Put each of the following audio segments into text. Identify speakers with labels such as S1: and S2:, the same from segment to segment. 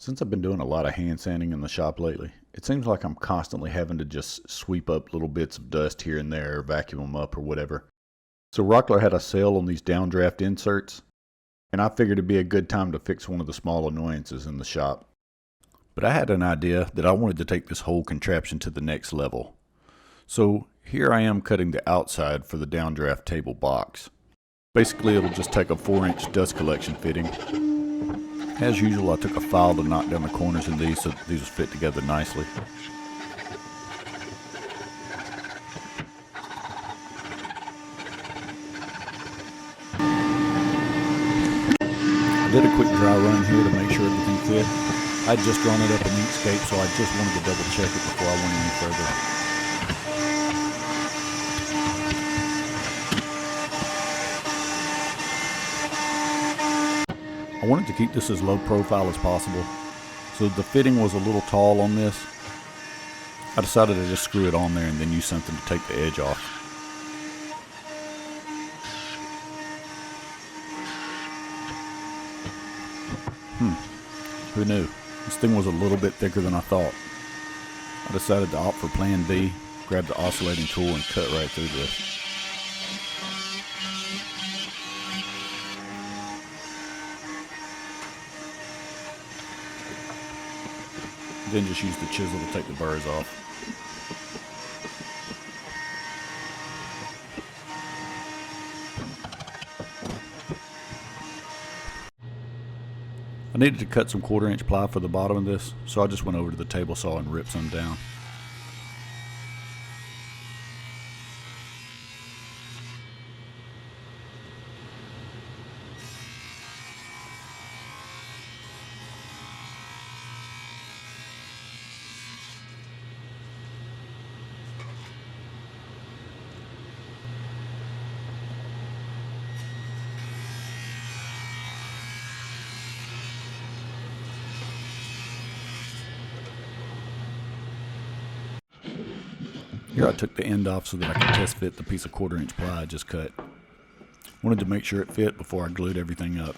S1: Since I've been doing a lot of hand sanding in the shop lately, it seems like I'm constantly having to just sweep up little bits of dust here and there, or vacuum them up or whatever. So Rockler had a sale on these Downdraft Inserts, and I figured it'd be a good time to fix one of the small annoyances in the shop. But I had an idea that I wanted to take this whole contraption to the next level. So here I am cutting the outside for the Downdraft table box. Basically it'll just take a 4-inch dust collection fitting. As usual, I took a file to knock down the corners in these so that these will fit together nicely. I did a quick dry run here to make sure everything fit. I'd just drawn it up in Inkscape, so I just wanted to double check it before I went any further. I wanted to keep this as low profile as possible, so the fitting was a little tall on this. I decided to just screw it on there and then use something to take the edge off. Who knew? This thing was a little bit thicker than I thought. I decided to opt for plan B, grab the oscillating tool and cut right through this. Then just use the chisel to take the burrs off. I needed to cut some 1/4-inch ply for the bottom of this, so I just went over to the table saw and ripped some down. Here I took the end off so that I could test fit the piece of 1/4-inch ply I just cut. Wanted to make sure it fit before I glued everything up.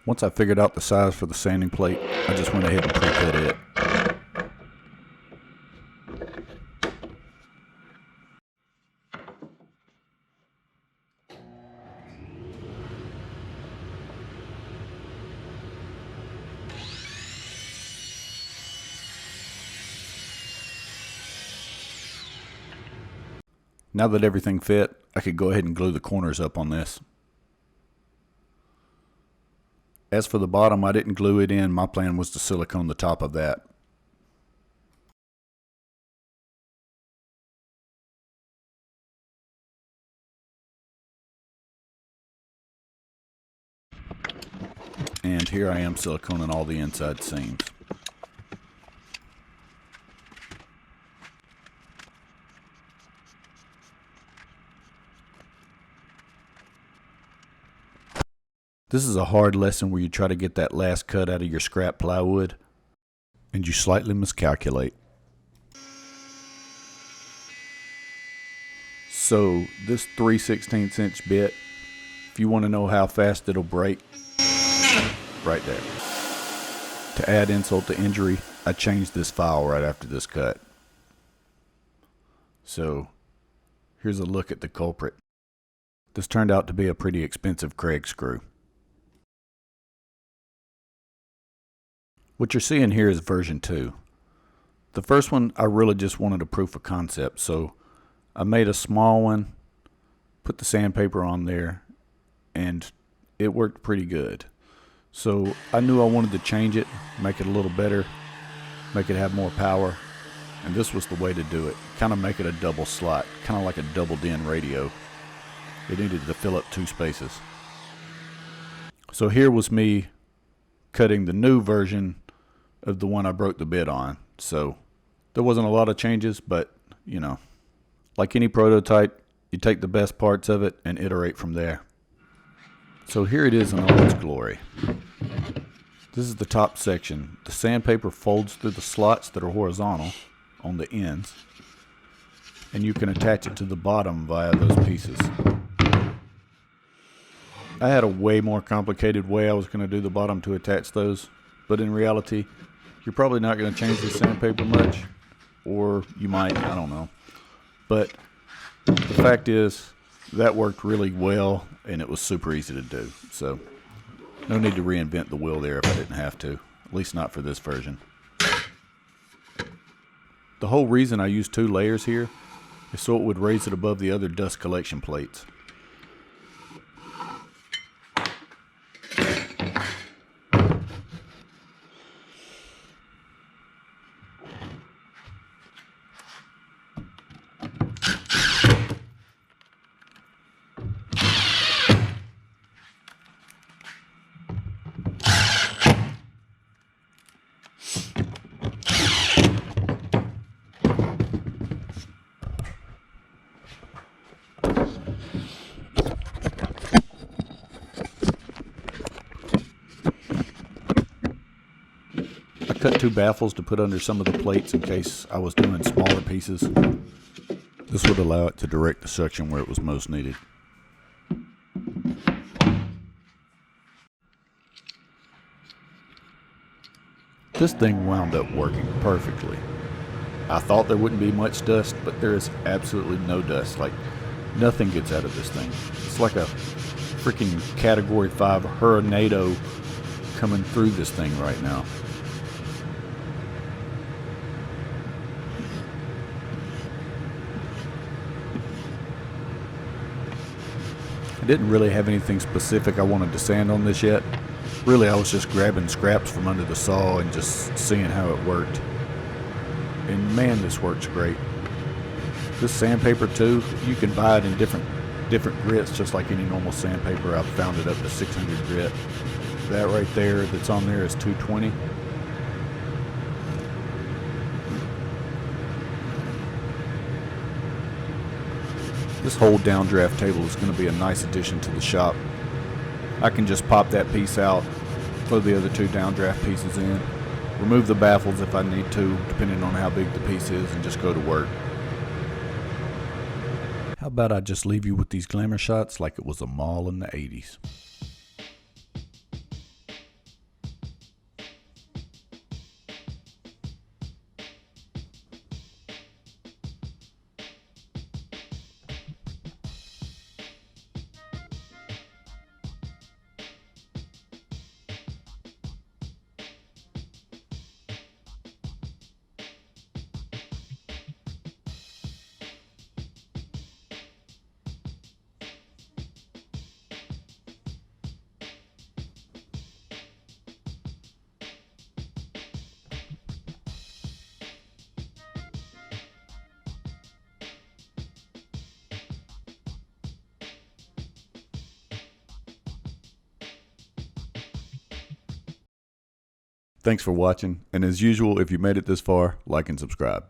S1: Once I figured out the size for the sanding plate, I just went ahead and pre-cut it. Now that everything fit, I could go ahead and glue the corners up on this. As for the bottom, I didn't glue it in. My plan was to silicone the top of that. And here I am siliconing all the inside seams. This is a hard lesson where you try to get that last cut out of your scrap plywood and you slightly miscalculate. So this 3/16 inch bit, if you want to know how fast it'll break, right there. To add insult to injury, I changed this file right after this cut. So here's a look at the culprit. This turned out to be a pretty expensive Kreg screw. What you're seeing here is version 2. The first one I really just wanted a proof of concept, so I made a small one, put the sandpaper on there, and it worked pretty good. So I knew I wanted to change it, make it a little better, make it have more power, and this was the way to do it. Kind of make it a double slot, kind of like a double DIN radio. It needed to fill up 2 spaces. So here was me cutting the new version of the one I broke the bit on. So there wasn't a lot of changes, but you know, like any prototype, You take the best parts of it and iterate from there. So here it is in all its glory. This is the top section. The sandpaper folds through the slots that are horizontal on the ends, and you can attach it to the bottom via those pieces. I had a way more complicated way I was going to do the bottom to attach those, but in reality, you're probably not going to change the sandpaper much, or you might, I don't know. But the fact is, that worked really well, and it was super easy to do. So, no need to reinvent the wheel there if I didn't have to, at least not for this version. The whole reason I used 2 layers here is so it would raise it above the other dust collection plates. I cut 2 baffles to put under some of the plates in case I was doing smaller pieces. This would allow it to direct the suction where it was most needed. This thing wound up working perfectly. I thought there wouldn't be much dust, but there is absolutely no dust. Like, nothing gets out of this thing. It's like a freaking Category 5 hurricane coming through this thing right now. I didn't really have anything specific I wanted to sand on this yet. Really, I was just grabbing scraps from under the saw and just seeing how it worked. And man, this works great. This sandpaper too, you can buy it in different grits, just like any normal sandpaper. I've found it up to 600 grit. That right there that's on there is 220. This whole downdraft table is going to be a nice addition to the shop. I can just pop that piece out, throw the other 2 downdraft pieces in, remove the baffles if I need to, depending on how big the piece is, and just go to work. How about I just leave you with these glamour shots like it was a mall in the 80s. Thanks for watching, and as usual, if you made it this far, like and subscribe.